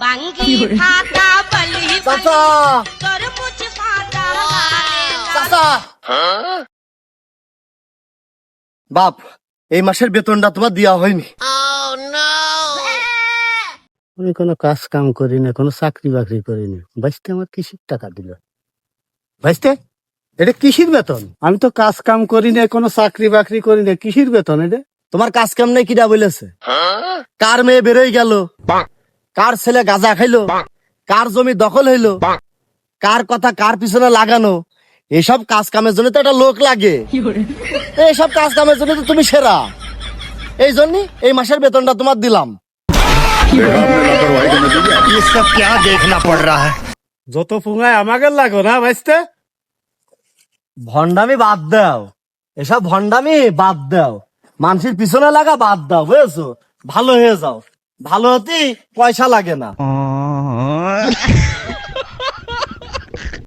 বাঙ্গি ফাটা বলি চাচা তরমুজ ফাটা চাচা বাপ এই মাসের বেতনটা তোমার দেওয়া হয়নি। আমি কোনো কাজ কাম করি না, কোনো চাকরি বাকরি করি না, বাইসতে আমার কিসের টাকা দিল? বাইসতে এটা কিসের বেতন? আমি তো কাজ কাম করি না, কোনো চাকরি বাকরি করি না, কিসের বেতন এটা? তোমার কাজ কাম নেই কিনা বলেছে? কার মেয়ে বেরোয় গেল, কার ছেলে গাঁজা খাইলো, কার জমি দখল হইলো, কার কথা কার পিছনে লাগানো, এসব কাজ কামের জন্য তো একটা লোক লাগে। এইসব কাজ কামের জন্য তো তুমি সেরা, এই জন্যই এই মাসের বেতনটা তোমার দিলাম। যত ফুঙায় আমাকে লাগো না বাইসতে। ভন্ডামি বাদ দাও, এসব ভন্ডামি বাদ দাও, মানুষের পিছনে লাগা বাদ দাও, বুঝেছো? ভালো হয়ে যাও, ভালো হতে পয়সা লাগে না।